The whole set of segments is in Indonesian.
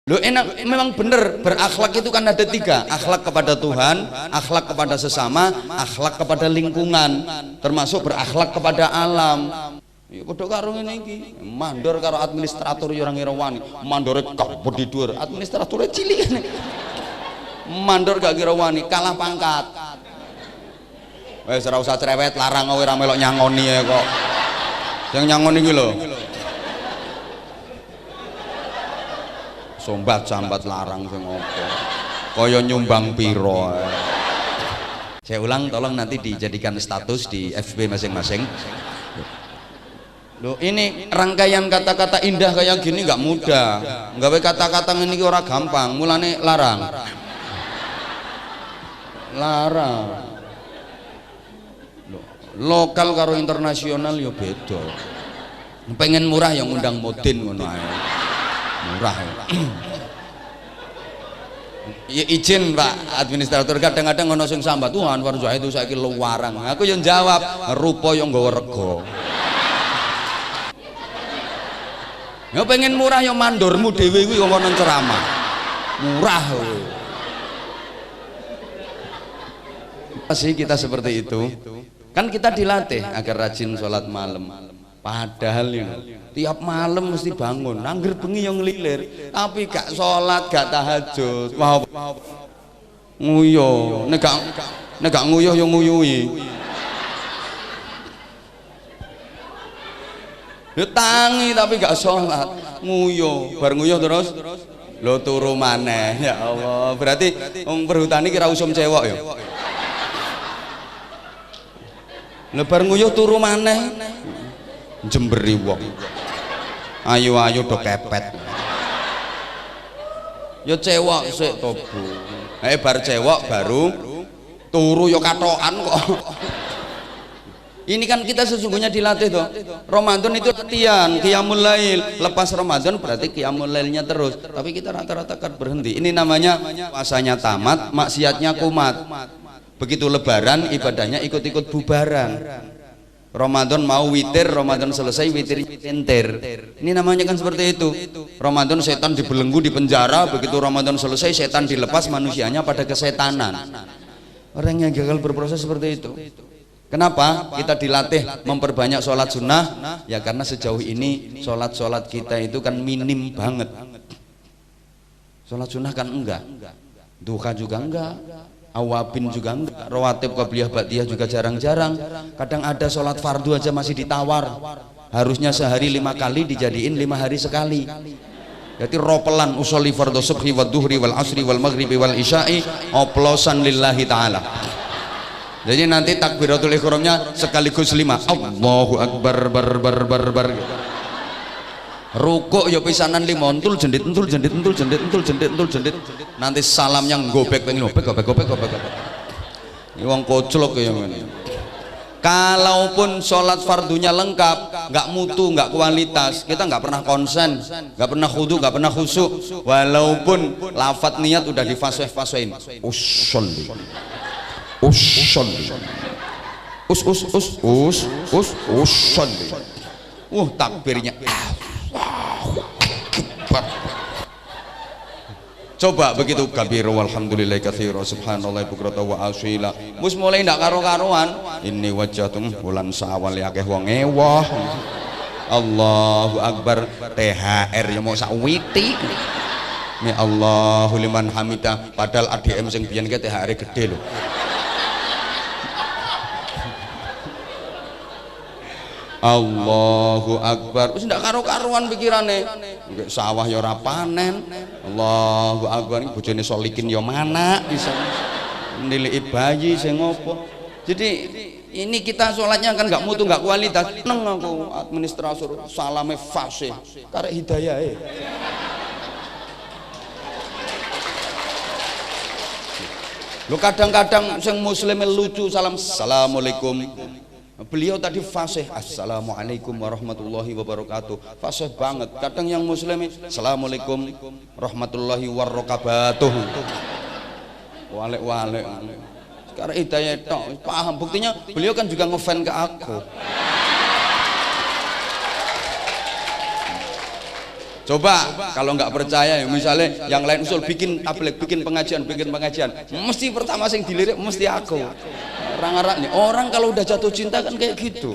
Loh enak, memang benar berakhlak itu kan ada tiga, akhlak kepada Tuhan, akhlak kepada sesama, akhlak kepada lingkungan, termasuk berakhlak kepada alam. Ya padha karo ngene iki, mandor karo administrator ya ora ngira wani, mandore kabeh dhuwur, administratornya cilik ngene. Mandor gak kira wani, kalah pangkat. Wis ora usah cerewet, larang kowe ora melok nyangoni ya kok. Yang nyangoni iki lho. Sombat-sambat larang sing opo. Kaya nyumbang piro. Saya ulang, tolong nanti dijadikan status di FB masing-masing. Loh, ini rangkaian kata-kata indah kayak gini nggak mudah. Nggawe kata-kata ngene iki ora gampang, mulane larang. Larang. Loh, lokal karo internasional ya beda. Pengen murah yang ngundang Modin ngono ae. Murah ya. Ya izin Pak administrator, kadang-kadang ono sing sambat tuh Anwar Zahid itu saiki luwarang. Aku yang jawab rupa yang nggawa rego. Ya pengen murah ya mandormu dhewe kuwi kok nang ceramah. Murah kowe. Pasti kita seperti itu. Kan kita dilatih agar rajin sholat malam. Padahal ya, tiap malam mesti bangun, angger bengi yang ngelilir, tapi gak sholat, gak tahajud. Wah, nguyuh, nek gak nguyuh yang nguyuhi. Ya tangi tapi gak sholat, nguyuh, bar nguyuh terus, lo turu maneh. Ya Allah, berarti perhutani kira usum cewek ya. Lebar nguyuh turu maneh. Jemberi wong ayu-ayu do kepet ya cewek sik to Bu, bar cewek baru turu ya katokan kok. Ini kan kita sesungguhnya dilatih toh. Ramadan itu latihan qiyamul lail, lepas Ramadan berarti qiyamul lailnya terus, tapi kita rata-rata kan berhenti. Ini namanya puasanya tamat, maksiatnya kumat. Begitu lebaran ibadahnya ikut-ikut bubaran. Ramadan mau witir, Ramadan selesai witir entir. Ini namanya kan seperti itu. Ramadan setan dibelenggu di penjara, begitu Ramadan selesai setan dilepas, manusianya pada kesetanan. Orang yang gagal berproses seperti itu. Kenapa? Kita dilatih memperbanyak sholat sunnah. Ya karena sejauh ini sholat kita itu kan minim banget. Sholat sunnah kan enggak, duha juga enggak, awabin juga enggak, rawatib qabliyah ba'diyah juga jarang-jarang. Kadang ada sholat fardu aja masih ditawar, harusnya sehari 5 kali dijadiin 5 hari sekali. Jadi ropelan usolli fardhu subhi wad duhri wal asri wal maghribi wal isya'i oplosan lillahi ta'ala. Jadi nanti takbiratul ihramnya sekaligus 5, Allahu akbar bar. Rukuk ya pisanan 5, entul jendit. Nanti salamnya ngobek pengen gobek. Ini wong koclok ya ngene. Kalaupun sholat fardunya lengkap, nggak mutu, nggak kualitas, kita nggak pernah konsen, nggak pernah khudu, nggak pernah khusyuk. Walaupun lafadz niat udah difasih-fasihin. Usolli. Usolli. Takbirnya. Coba begitu kabiru walhamdulillahi katsiran subhanallahi bukratan wa asila. Mus mulai ndak karo-karuan. Ini wajatum bulan Syawal akeh wong ewah. Allahu akbar, THR ya mau sak witi. Mi Allahu liman hamidah, padahal ADM sing biyen ke THR gede lho. Allahu akbar, wis ndak karo-karuan pikirane. Nggih sawah ya ora panen. Allahu akbar, bojone solikin ya mana bisa nilai bayi sing ngopo. Jadi ini kita sholatnya kan nggak mutu, nggak kualitas. Neng aku administrator salame fasih karek hidayahe. Lo kadang-kadang sing muslim lucu salam assalamualaikum. Beliau tadi fasih assalamualaikum warahmatullahi wabarakatuh, fasih banget. Kadang yang muslim assalamualaikum warahmatullahi wabarakatuh, wale karena hidayah tok paham. Buktinya beliau kan juga ngefan ke aku. Coba kalau nggak percaya ya, misalnya yang lain usul bikin tabligh, bikin pengajian, mesti pertama sing dilirik mesti aku. Orang-orang nih, orang kalau udah jatuh cinta kan kayak gitu.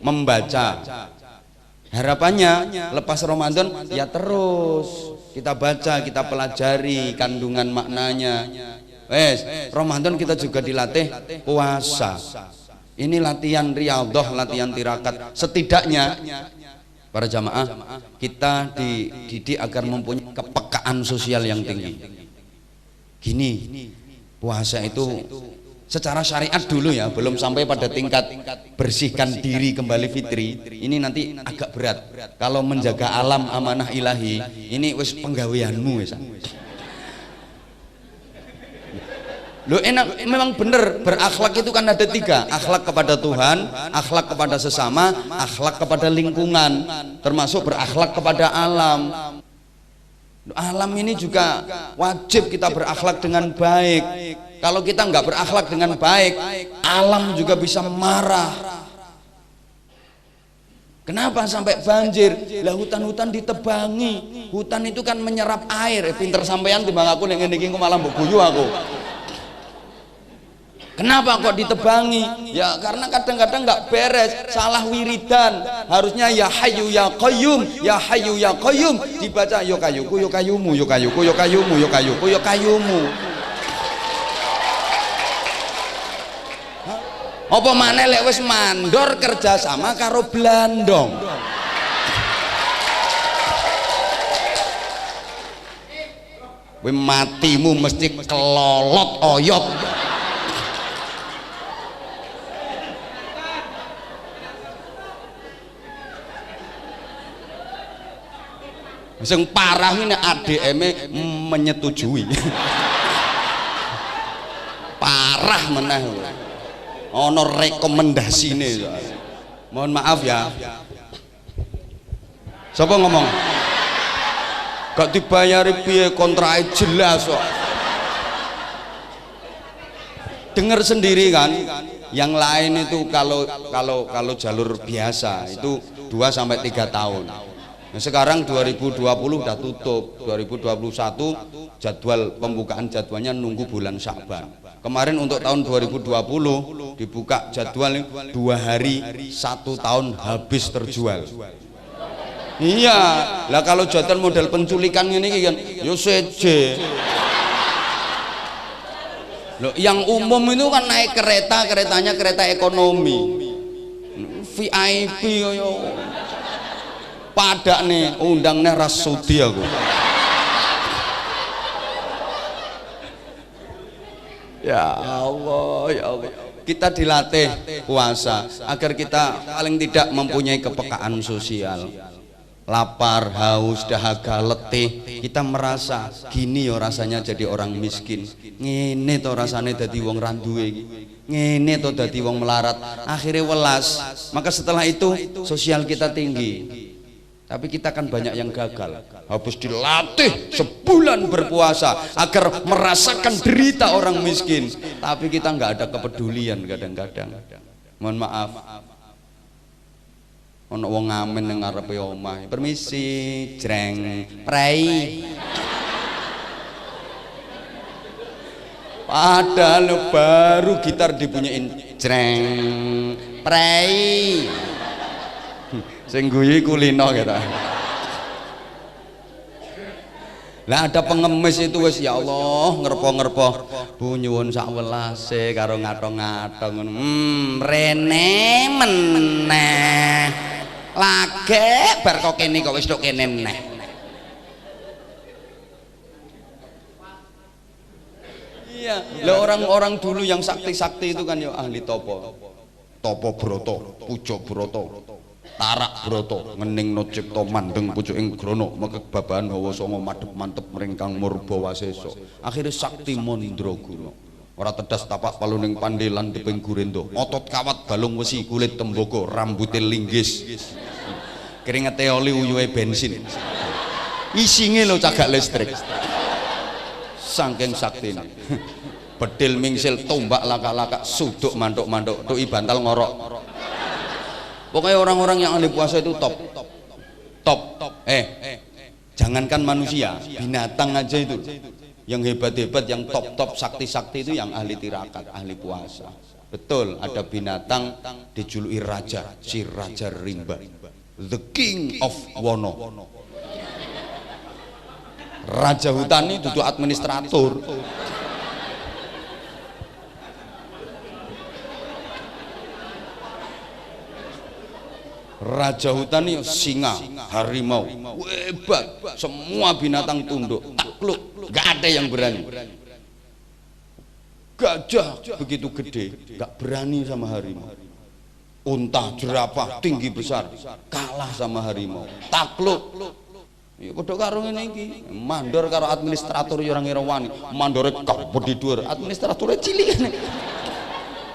Membaca, harapannya lepas Ramadan ya terus kita baca, kita pelajari kandungan maknanya. Ramadan kita juga dilatih puasa. Ini latihan riyadhah, latihan tirakat. Setidaknya para jamaah kita dididik agar mempunyai kepekaan sosial yang tinggi. Gini, puasa itu secara syariat dulu ya, belum sampai pada tingkat bersihkan diri kembali fitri. Ini nanti agak berat. Kalau menjaga alam amanah ilahi, ini wis penggaweanmu wis. Lo enak, memang bener, berakhlak itu kan ada 3, akhlak kepada Tuhan, akhlak kepada sesama, akhlak kepada lingkungan, termasuk berakhlak kepada alam. Alam ini juga wajib kita berakhlak dengan baik. Kalau kita nggak berakhlak dengan baik, alam juga bisa marah. Kenapa sampai banjir? Lah hutan-hutan ditebangi. Hutan itu kan menyerap air. Pinter sampean timbang aku ning ngene iki malah mbok guyu aku. Kenapa kok ditebangi? Ya karena kadang-kadang nggak beres, salah wiridan. Harusnya ya hayyu ya qayyum, ya hayyu ya qayyum, dibaca yo kayuku yo kayumu, yo kayuku yo kayumu, yo kayuku yo kayumu. Apa maneh lek wis mandor kerja sama karo blandong. Kowe matimu mesti kelolot oyot. Sing parah ini ADM menyetujui. Parah meneh. Ono rekomendasine. Mohon maaf ya. Siapa ngomong? Gak dibayari piye, kontrake jelas kok. Dengar sendiri kan, yang lain itu kalau jalur biasa itu 2 sampai 3 tahun. Nah, sekarang 2020 udah tutup, 2021 jadwal pembukaan jadwalnya nunggu bulan Sya'ban. Kemarin untuk tahun 2020 dibuka jadwal 2 hari 1 tahun habis terjual. Iya, lah kalau jadwal model penculikan ini kan, yo seje. Loh, yang umum itu kan naik kereta, keretanya kereta ekonomi, VIP yo. Padak nih undangnya Rasudi aku. Ya Allah, ya Allah. Kita dilatih puasa agar kita paling tidak mempunyai kepekaan sosial. Lapar, haus, dahaga, letih, kita merasa gini yo rasanya jadi orang miskin. Ngene to rasane dadi wong randuwe iki. Ngene to dadi wong melarat. Akhirnya welas. Maka setelah itu sosial kita tinggi. Tapi kita kan banyak yang gagal. Habis dilatih sebulan berpuasa agar merasakan derita orang miskin, tapi kita nggak ada kepedulian kadang-kadang. Mohon maaf. Ono wong ngamen nang ngarepe omah. Permisi, jreng, prei. Padahal baru gitar dibunyiin jreng, prei. Sing guyu kulino kita. Lah ada pengemis itu wis ya Allah ngerpo-ngerpo bu nyuwun sak welase karo ngatong-ngatong rene meneh lage bar kok kene kok wis tok kene meneh. Iya, lah orang-orang dulu yang sakti-sakti itu kan ya ahli topo broto, pucuk broto, tarak broto, ngening no cipto mandeng pucuk ing grono, mekebabahan hawa songo madhep mantep meringkang murba waseso. Akhirnya sakti mandraguna. Ora tedas tapak paluning pandelan deping gurendo, otot kawat balung wesi kulit tembogo, rambute linggis, keringete oli uyuhe bensin, isinge lo cagak listrik. Saking saktine. bedil mingsil tombak laka-laka suduk manduk-manduk tu'i bantal ngorok. Pokoknya orang-orang yang ahli puasa itu top. Jangankan manusia, binatang aja itu yang hebat-hebat, yang top sakti-sakti itu yang ahli tirakat, ahli puasa. Betul, ada binatang dijuluki raja, si Raja Rimba, the king of Wono. Raja hutan ini duduk administrator. Raja hutan ini singa, harimau, hebat, semua binatang tunduk, takluk, gak ada yang berani. Gajah begitu gede, gak berani sama harimau. Unta, jerapah tinggi besar, kalah sama harimau, takluk. Ya padha karo ngene iki, mandor karo administrator ya ora ngira wani, mandore kabeh dhuwur, administratornya cilik.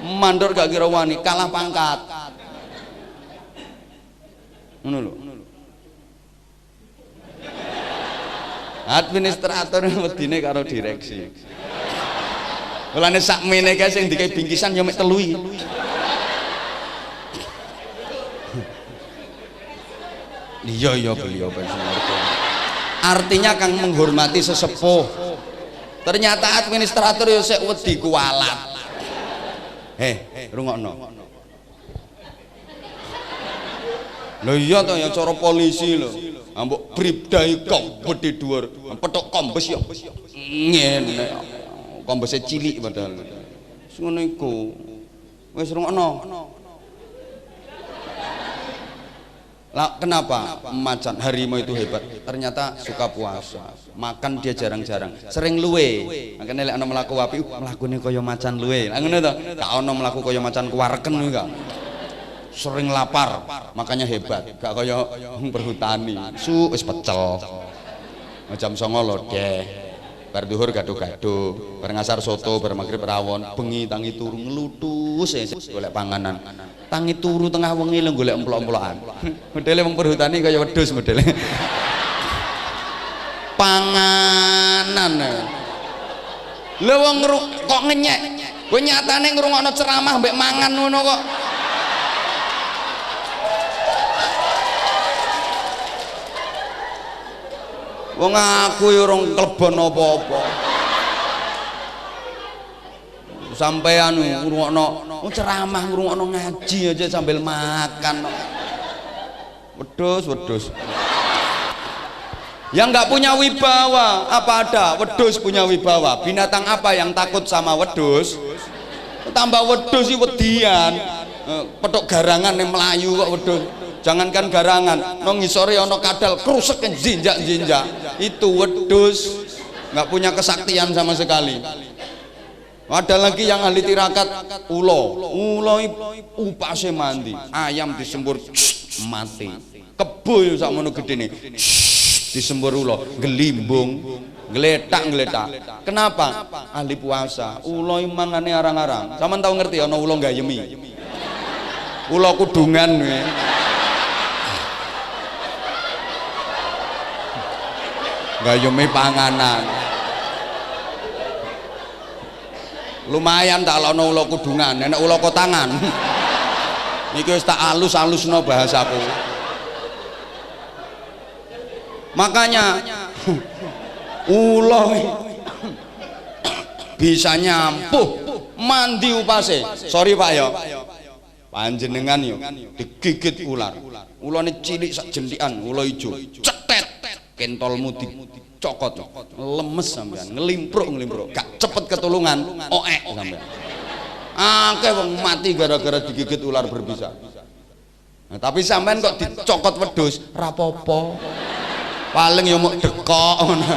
Mandor gak kira wani, kalah pangkat. Ngono lho. Administrator wedine karo direksi. Mulane sakmene kae sing dikai bingkisan ya mek telui. Iya beliau pensiun. Artinya kang menghormati sesepuh. Ternyata administrator ya sik wedi kualat. Rungokno. Lho iya to ya cara polisi lho. Ambok bribdai kok gedhe dhuwur, petok kombes ya. Ngene. Kombese cilik padahal. Wis ngono iku. Wis rungokno. Lah kenapa macan harimau itu hebat? Ternyata suka puasa. Makan dia jarang-jarang, sering luwe. Makane lek ana mlaku wapi, mlakune kaya macan luwe. Lah ngono to. Gak ana mlaku kaya macan kuwareken kuwi gak. Sering lapar, makanya hebat. Gak kaya perhutani. Wis pecel. Jam 09.00 lodeh. Bar dhuwur gado-gado, bar ngasar soto, bar magrib rawon, bengi tangi turu nglutus golek panganan. Tangi turu tengah wengi lho golek emplok-emplokan. Modele wong perhutani kaya wedhus modele. Panganan. Lha wong kok ngenyek. Kowe nyatane ngrungokno ceramah mbek mangan ngono kok. Wong aku ya urung klebon apa-apa. Sampean ngrungokno ceramah, ngrungokno ngaji aja sambil makan. Wedhus. Yang nggak punya wibawa, apa ada? Wedhus punya wibawa. Binatang apa yang takut sama wedhus? Tambah wedhus iki wedian. Petuk garangan yang melayu kok wedhus. Jangankan garangan, nang ngisore ana kadal krusek jinjak-jinjak. Itu wedhus nggak punya kesaktian sama sekali. Ada lagi yang ahli tirakat, ulo upase mandi, ayam disembur mati, kebo sakmono gedene disembur ulo, gelimbung, geletak. Kenapa? Ahli puasa, ulo mangane arang-arang. Sampeyan tau ngerti ana ulo gayemi, ulo kudungan we. Gayeme panganan. Lumayan tak ana ula kudungan, enak ula kotangan. Niki wis tak alus-alusno bahasaku. Makanya ula bisa nyampuh mandi upase. Sorry Pak ya. Panjenengan yo digigit ular. Ulane cilik sak jentikan, ula ijo. Cetet. Kentolmu dicokot, lemes sampean, ngelimpruk, gak cepet ketulungan, sampean. Akeh wong mati gara-gara digigit ular berbisa. Nah, tapi sampean kok dicokot wedhus, rapopo. Paling ya mau dekok ngono.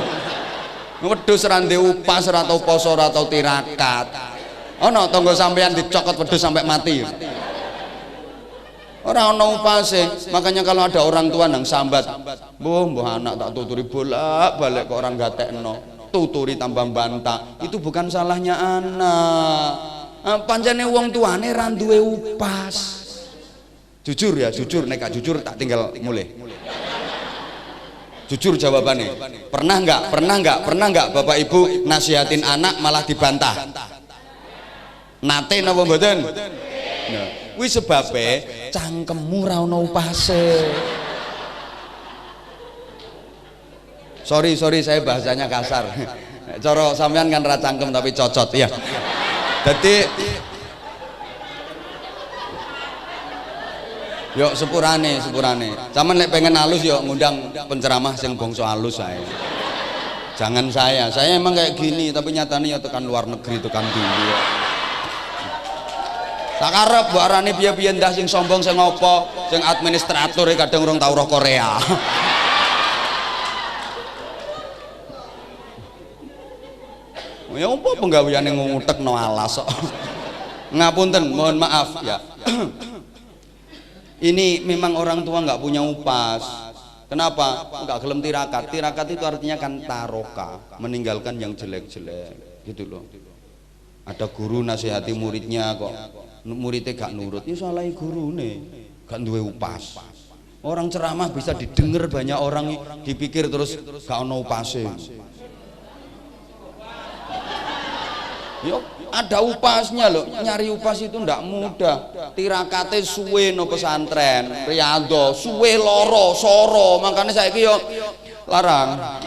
Wedhus ora ndek upas, ora tau poso, ora tau tirakat. Ana tangga sampean dicokot wedhus sampai mati. Orang ono upase, makanya kalau ada orang tua nang sambat, mbah anak tak tuturi bolak-balik kok orang gatekno, tuturi tambah bantah, itu bukan salahnya anak. Pancene wong tuane ra duwe upas. Jujur ya, jujur nek gak jujur tak tinggal mulai. Jujur jawabannya. Pernah nggak Bapak Ibu nasihatin anak malah dibantah? Nate napa mboten? Nah, kuwi sebabe cangkemmu ra ono upase. Sorry saya bahasanya kasar. Cara sampean kan ra cangkem tapi cocot ya. Jadi yuk sepurane. Sampeyan lek pengen halus yuk ngundang penceramah sing bangsa halus saya. Jangan saya emang kayak gini tapi nyatanya ya tekan luar negeri, tekan tinggi. Tak karep mbok arane piye-piye ndah sing sombong sing apa, sing administrator kadang urung tau roh Korea. Ya apa penggaweane ngutekno alas kok. Ngapunten, mohon maaf ya. Ini memang orang tua nggak punya upas. Kenapa? Nggak gelem tirakat. Tirakat itu artinya kan taroka, meninggalkan yang jelek-jelek, gitu loh. Ada guru nasihati muridnya kok, muridnya gak nurut. Ini salah guru nih, gak duwe upas. Orang ceramah bisa didengar banyak orang, dipikir terus gak ono upasnya. Yo, ada upasnya loh. Nyari upas itu ndak mudah. Tirakate suwe no pesantren, riyadho, suwe loro, soro. Makanya saiki yo larang.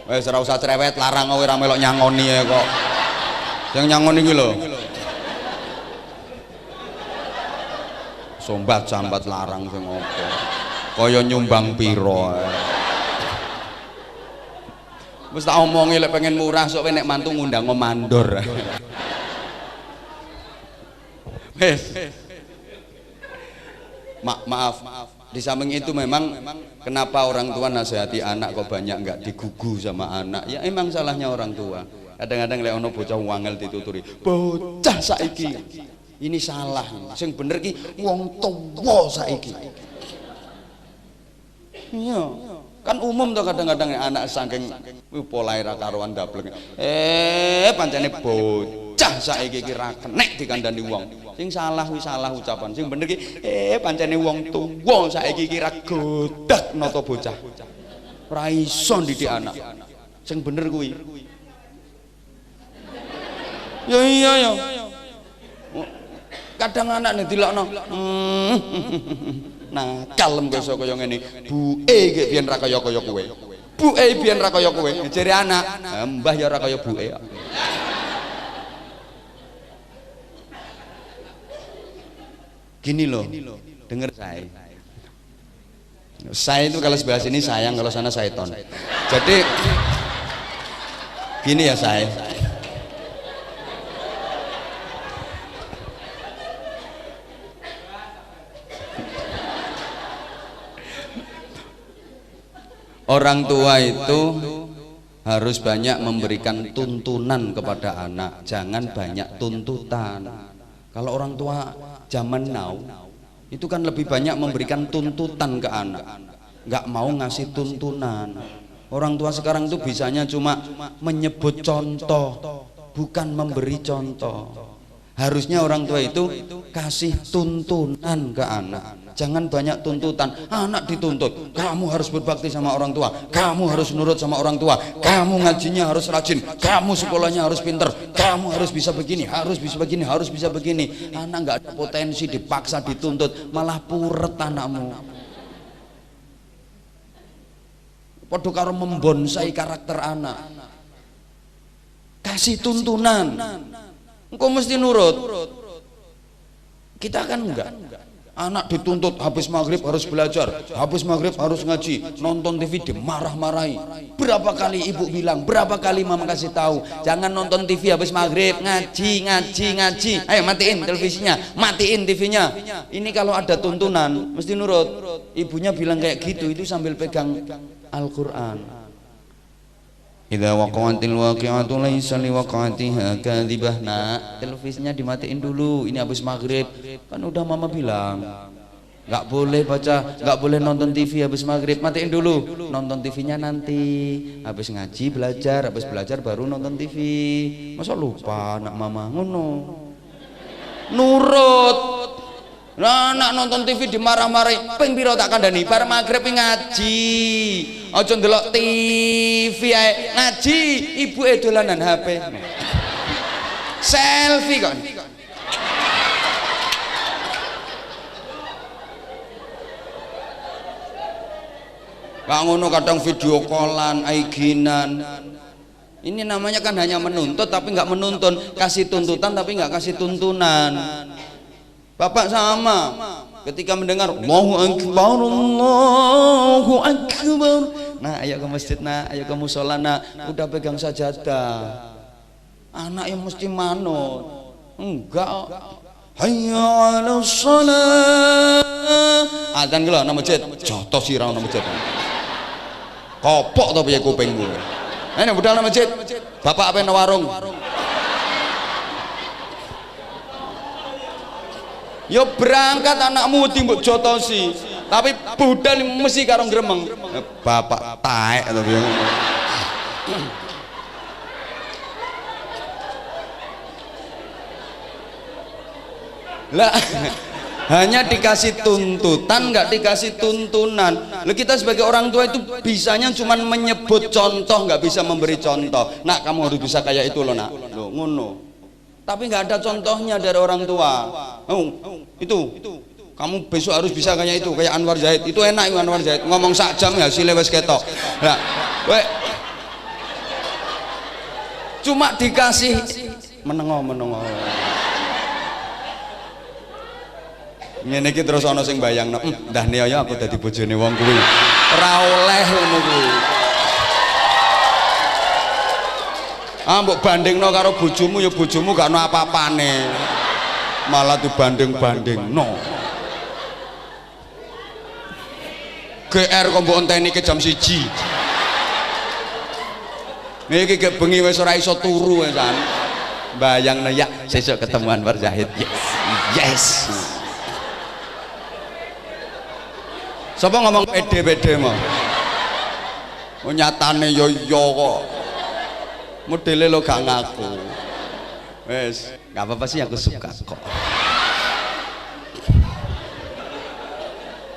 Wes ora usah cerewet, larang kowe ora melok nyangoni ya kok. Yang nyangoni iki lho. Sombat-sambat larang sing opo. Kaya nyumbang piro. Wis tak omongi lek pengen murah sok nek mantu ngundang mandor. Wes. Maaf. Di samping itu memang kenapa orang tua nasihati anak kok banyak nggak digugu sama anak? Ya emang salahnya orang tua. Kadang-kadang lek ono bocah wangel dituturi, bocah saiki. Ini salah. Sing bener ki wong tuwa saiki. Iya. Kan umum tuh kadang-kadang anak saking polahe ra karuan dablek. Pancene bocah saiki ki ra kenek dikandani wong. Sing salah wis salah ucapan. Sing bener ki pancene wong tuwa saiki ki ra godak nata bocah. Ora iso ndidik anak. Sing bener kuwi. Ya iya ya. Kadang anak nek dilokno nah kalem kaya kaya ngene buke nggih biyen ra kaya-kaya kowe buke biyen ra kaya kowe jere anak mbah ya ra kaya buke gini loh denger saya itu kalau sebelah sini sayang, kalau sana syaiton. Jadi gini ya saya orang tua itu harus banyak memberikan tuntunan kepada anak, jangan banyak tuntutan. Kalau orang tua zaman now itu kan lebih banyak memberikan tuntutan ke anak, nggak mau ngasih tuntunan. Orang tua sekarang itu bisanya cuma menyebut contoh, bukan memberi contoh. Harusnya orang tua itu kasih tuntunan ke anak. Jangan banyak tuntutan. Anak dituntut, kamu harus berbakti sama orang tua, kamu harus nurut sama orang tua, kamu ngajinya harus rajin, kamu sekolahnya harus pinter, kamu harus bisa begini, harus bisa begini, harus bisa begini. Anak nggak ada potensi, dipaksa dituntut, malah puret anakmu. Padha karo membonsai karakter anak. Kasih tuntunan, engkau mesti nurut. Kita kan enggak. Anak dituntut habis maghrib harus belajar, habis maghrib harus ngaji, nonton TV dimarah-marahi. Berapa kali ibu bilang, berapa kali mama kasih tahu, jangan nonton TV habis maghrib, ngaji. Ayo matiin televisinya, matiin TV-nya. Ini kalau ada tuntunan mesti nurut. Ibunya bilang kayak gitu itu sambil pegang Al-Quran. Idza waqa'atil waqi'atu laisa liwaqa'atiha kadzibah. Nah, televisinya dimatiin dulu. Ini habis maghrib. Kan udah mama bilang nggak boleh baca, nggak boleh nonton TV habis maghrib. Matiin dulu. Nonton TV-nya nanti. Habis ngaji belajar, habis belajar baru nonton TV. Masa lupa anak mama ngono. Nurut. Lah nak nonton TV dimarah-marahi, ping pira tak kandhani bar magrib ngaji. Aja ndelok TV ae, ngaji, ibuke dolanan HP. Selfie kon. Pak ngono kadang video callan, IG-nan. Ini namanya kan hanya menuntut tapi nggak menuntun, kasih tuntutan tapi nggak kasih tuntunan. Bapak sama, ketika mendengar Allahu Akbar, Allahu Akbar, nah ayo ke masjid nak, ayo ke musola nak, udah pegang sajadah. Anak yang mesti manut, enggak. Hayya 'alas shalah. Adzan ki lho nang masjid, jotos sira nang masjid. Kopok to piye kupingmu. Nek budal nang masjid, bapak apa nang warung? Yo berangkat anakmu timbuk jotosi, tapi budal mesti karo gremeng. Bapak taek to piye. Lah hanya dikasih tuntutan nggak dikasih tuntunan. Lalu kita sebagai orang tua itu bisanya cuma menyebut contoh, nggak bisa memberi contoh. Nak kamu harus bisa kayak itu loh nak, loh ngono. Tapi nggak ada contohnya dari orang tua. Itu kamu besok harus bisa kayak itu, kayak Anwar Zahid. Itu enak Anwar Zahid ngomong sak jam ya hasilnya wes ketok. Nah, cuma dikasih menengok. Ngene iki terus ana sing bayangno, ndah niaya aku dadi bojone wong kuwi. Ora oleh ngono kuwi. Ah mbok bandingno karo bojomu ya bojomu gak ono apa-apane. Malah dibanding-bandingno. GR kok mbok enteni ke jam 1. Niki gek bengi wis ora iso turu kan. Bayangno ya sesuk ketemuan Anwar Zahid. Yes. Sapa ngomong pede-pede mah? Oh nyatane yo kok. Modele lo gak ngaku. Wes, gak apa-apa sih aku suka kok.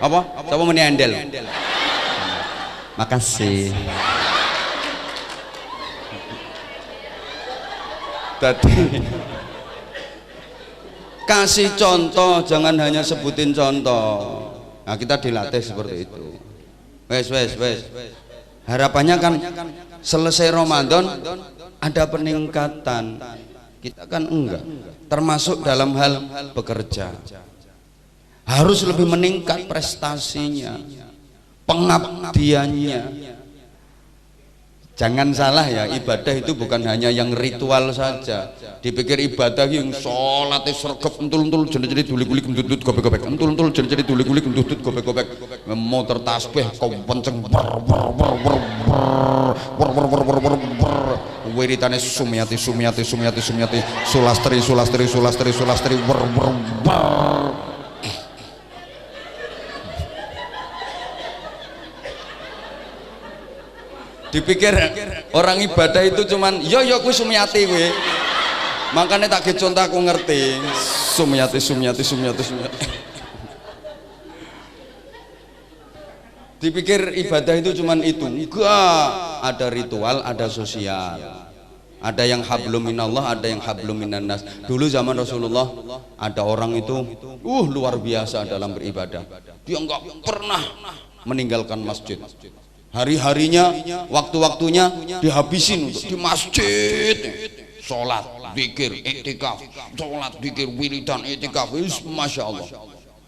Apa? Sapa muni endel? Makasih. Tadi kasih contoh, jangan hanya sebutin contoh. Nah kita dilatih seperti itu. Wes. Harapannya kan selesai Ramadan ada peningkatan. Kita kan enggak. Termasuk dalam hal bekerja. Harus lebih meningkat prestasinya, pengabdiannya. Jangan salah ya, ibadah itu bukan hanya yang ritual saja. Dipikir ibadah yang sholat sergap entul-entul jadi dulik-dulik entut gobek-gobek, entul-entul jadi dulik-dulik entut gobek-gobek, motor tasbih kau penceng wiritane sumyati sulastri dipikir orang ibadah itu cuman yo kuwi sumyati kuwi. Makanya tak contoh aku ngerti. Sumyati. Dipikir ibadah itu cuman itu. Enggak, ada ritual, ada sosial. Ada yang hablum minallah, ada yang hablum minannas. Dulu zaman Rasulullah ada orang itu luar biasa dalam beribadah. Dia enggak pernah meninggalkan masjid. Hari-harinya, waktu-waktunya dihabisin untuk di masjid. Sholat, zikir, iktikaf, sholat, zikir, wiridan, iktikaf, masya Allah.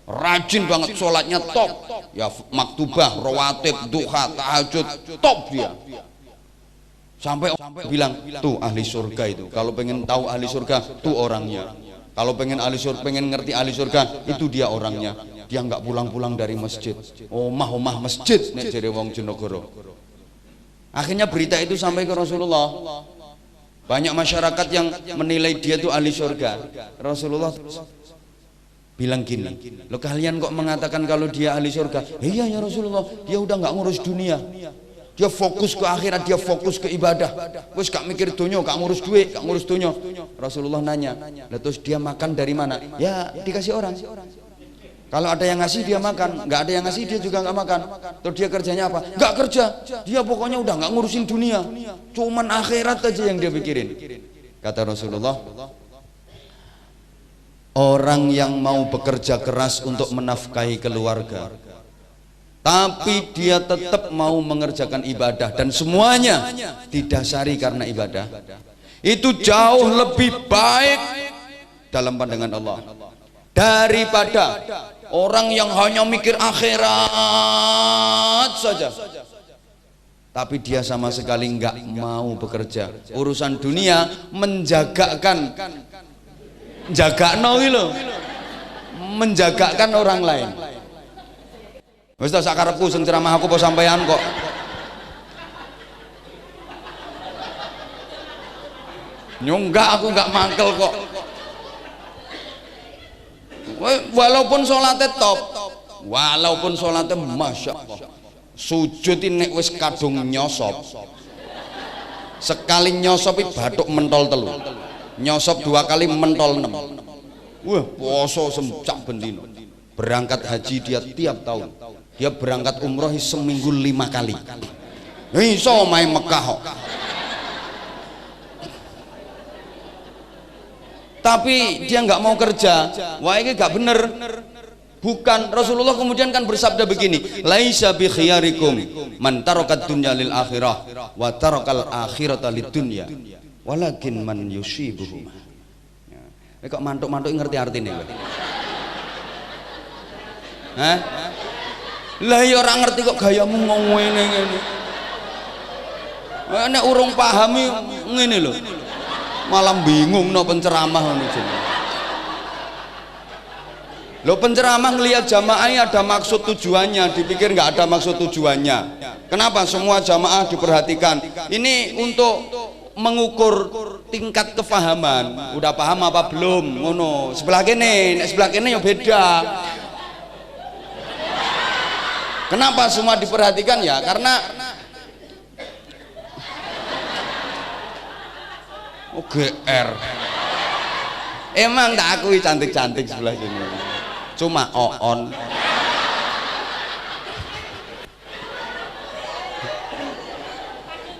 Rajin banget, sholatnya top. Ya maktubah, rawatib, duha, tahajud, top dia. Sampai bilang, tuh ahli surga itu. Kalau pengen tahu ahli surga, tuh orangnya. Kalau pengen ngerti ahli surga, itu dia orangnya. Dia nggak pulang-pulang dari masjid. Omah masjid nek jere wong Jonegoro. Akhirnya berita itu sampai ke Rasulullah. Banyak masyarakat yang menilai dia itu ahli surga. Rasulullah bilang gini, lo kalian kok mengatakan kalau dia ahli surga? Iya ya Rasulullah, dia udah nggak ngurus dunia. Dia fokus ke akhirat, dia fokus ke ibadah. Wes gak mikir dunia, gak ngurus duit, gak ngurus dunia. Rasulullah nanya, terus dia makan dari mana? Ya dikasih orang. Kalau ada yang ngasih dia makan, nggak ada yang ngasih dia juga nggak makan. Terus dia kerjanya apa? Nggak kerja. Dia pokoknya udah nggak ngurusin dunia, cuman akhirat aja yang dia pikirin. Kata Rasulullah, orang yang mau bekerja keras untuk menafkahi keluarga, tapi dia tetap mau mengerjakan ibadah dan semuanya didasari karena ibadah, itu jauh lebih baik dalam pandangan Allah daripada orang yang hanya mikir akhirat saja tapi dia sama sekali nggak mau bekerja. Urusan dunia menjagakan, menjagakan orang lain. Wis tak sakarepku sing ceramah aku apa sampean kok. Nyunggak aku nggak mangkel kok. Walaupun sholatnya top, walaupun sholatnya masya Allah, sujud ini wis kadung nyosop, sekali nyosop batuk mentol telu, nyosop 2 kali mentol 6. Wah, poso semcak bendino. Berangkat haji dia tiap tahun, dia berangkat umroh seminggu 5 kali. Iso main Mekah kok. Tapi dia nggak mau kerja. Wah, ini nggak bener. Bukan. Rasulullah kemudian kan bersabda begini, laisa bi khiyarikum man tarakat dunya lil akhirah wa tarakal akhirata lid dunya walakin man yusibuhum. Kok mantuk-mantuk ngerti artinya? Hah? Lah ya ora ngerti kok gayamu ngene ngene. Nek urung pahami ngene lho. Malam bingung no penceramah ngono jenenge. Lo penceramah ngelihat jamaahnya ada maksud tujuannya, dipikir nggak ada maksud tujuannya. Kenapa semua jamaah diperhatikan? Ini untuk mengukur tingkat kefahaman. Udah paham apa belum? Ngono. Sebelah kene, sebelah kene ya beda. Kenapa semua diperhatikan ya? Karena GR. Emang tak akui cantik-cantik sebelah sini. Cuma on.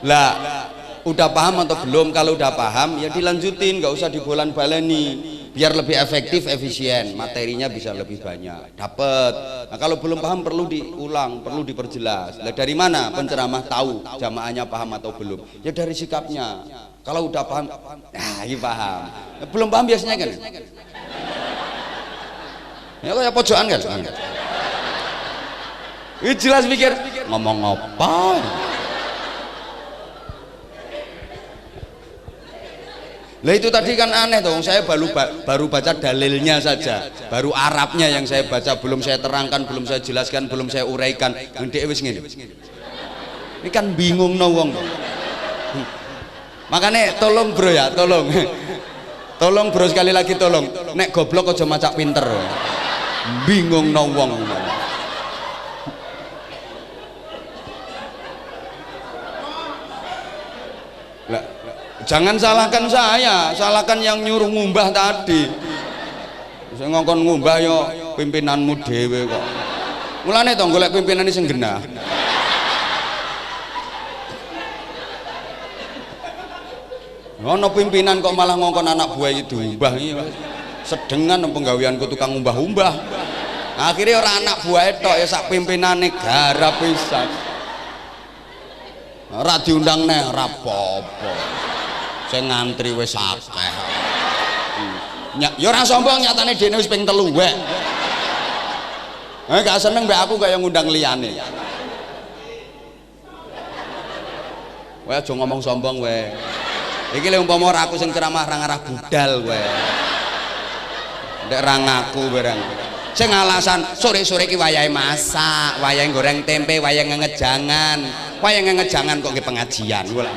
Lah, udah paham atau belum? Kalau udah paham ya dilanjutin, nggak usah dibolan-baleni. Biar lebih efektif, efisien, materinya bisa lebih banyak dapat. Nah, kalau belum paham perlu diulang, perlu diperjelas. Lah dari mana penceramah tahu jamaahnya paham atau belum? Ya dari sikapnya. Kalau udah paham, nah ini paham. Belum paham biasanya kan? Ya kayak pojokan kan? Ini jelas mikir ngomong apa? Lah itu tadi kan aneh dong. Saya baru baca dalilnya saja, baru Arabnya yang saya baca, belum saya terangkan, belum saya jelaskan, belum saya uraikan. Ndek wis ngene. Ini kan bingung no wong. Makanya tolong bro ya, tolong bro sekali lagi tolong. Nek goblok aja macak pinter. Bingung no wong. Lah, jangan salahkan saya, salahkan yang nyuruh ngumbah tadi. Saya ngongkon ngumbah yo pimpinanmu dhewe kok. Mulane to golek pimpinane sing genah. Ono pimpinan kok malah ngongkon anak buah itu umbah iki. Sedengan penggaweanku tukang umbah-umbah. Akhirnya orang anak buah tok ya sak pimpinane garap pisan. Ora diundang neh ora apa-apa. Sing ngantri wis akeh. Ya ora sombong nyatane dene wis ping 3 wae. Gak seneng mbak aku kaya ngundang liyane. Wae aja ngomong sombong wae. Iki lek umpama ora aku sing ceramah ra ngarah budal kowe. Ndek ra ngaku barang. Sing alasan sore-sore iki wayahe masak, wayahe goreng tempe, wayahe ngejangan. Wayahe ngejangan kok nggih pengajian kula.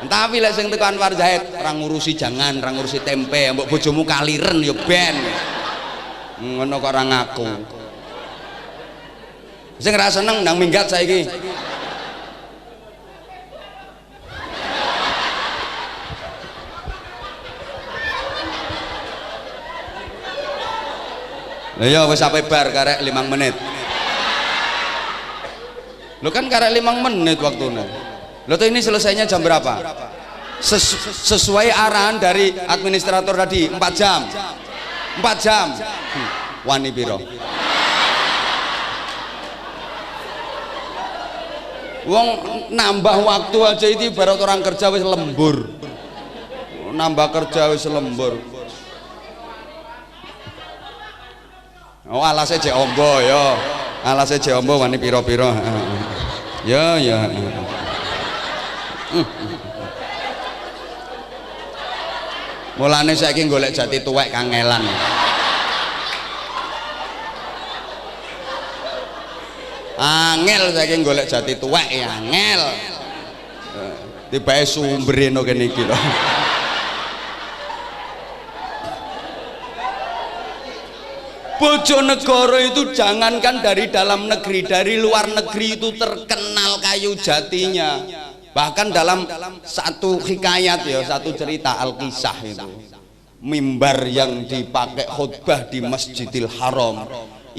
Tapi lek sing teko Anwar Zahid ora ngurusi jangan, ora ngurusi tempe, mbok bojomu kaliren ya ben. Ngono kok ora ngaku. Sing ra seneng ndang minggat saiki. Lah ya wis sampai bar karek 5 menit. Lo kan karek 5 menit waktunya. Lo tuh ini selesainya jam berapa? Sesuai arahan dari administrator tadi 4 jam. 4 jam. Wani piro? Wong nambah waktu aja itu baru orang kerja wis lembur. Nambah kerja wis lembur. Oh alasnya jek ombo ya. Alasnya jek ombo wani piro-piro. Ya ya. Mulane saiki golek jati tuwek kangelan. Angel saiki golek jati tuwek ya angel. Tibae sumbereno kene iki lho. Bojonegoro itu jangankan dari dalam negeri, dari luar negeri itu terkenal kayu jatinya. Bahkan dalam satu hikayat ya, satu cerita Alkisah itu, mimbar yang dipakai khutbah di Masjidil Haram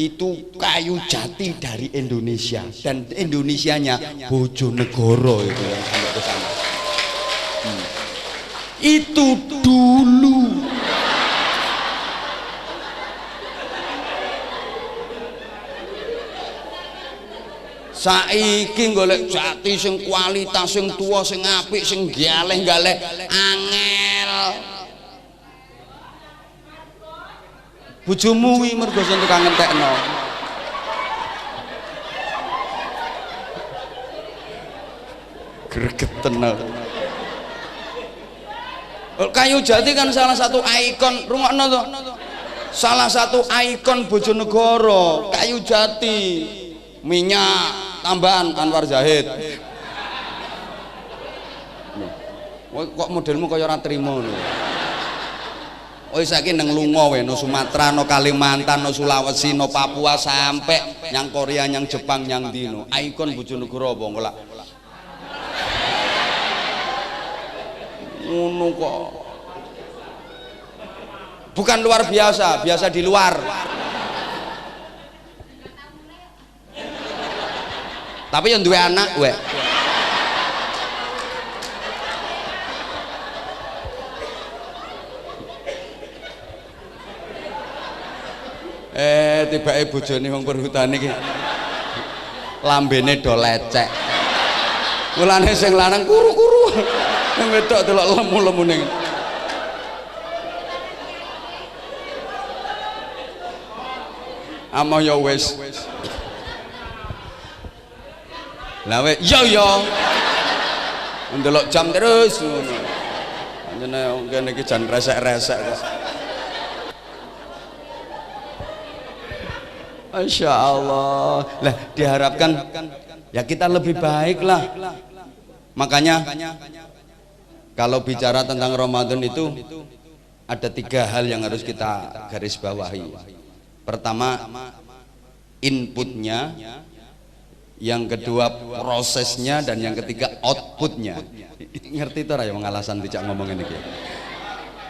itu kayu jati dari Indonesia, dan Indonesianya Bojonegoro itu yang sampai ke sana. Itu dulu. Saiki golek jati sing kualitas sing tua sing apik sing galeh-galeh angel. Bojomu kuwi mergo sing tukang ngentekno. Gregeten. Kayu jati kan salah satu ikon, rungokno to. Salah satu ikon Bojonegoro, kayu jati. Minyak tambahan Anwar Zahid. Kok modelmu kaya ora trimo lho. Oh saiki nang lunga wae no Sumatera, no Kalimantan, no Sulawesi, no Papua sampai nyang Korea, nyang Jepang, nyang dino. Ikon Bojonegoro apa engko lak. Ngono kok. Bukan luar biasa, biasa di luar. Tapi yang dua anak we. Tibake bojone wong perhutane iki lambene do lecek. Mulane sing lanang kuru-kuru, sing wedok delok lemu-lemune. Amah ya wis. Lah we yo yo. Ndelok jam terus ngono. Anjene kene iki jan resek-resek. Masya Allah. Lah diharapkan ya kita lebih baik lah. Makanya kalau bicara tentang Ramadan itu ada 3 hal yang harus kita garis bawahi. Pertama inputnya, yang kedua prosesnya, dan yang ketiga outputnya. Ngerti itu ya alasan tidak ngomong ini.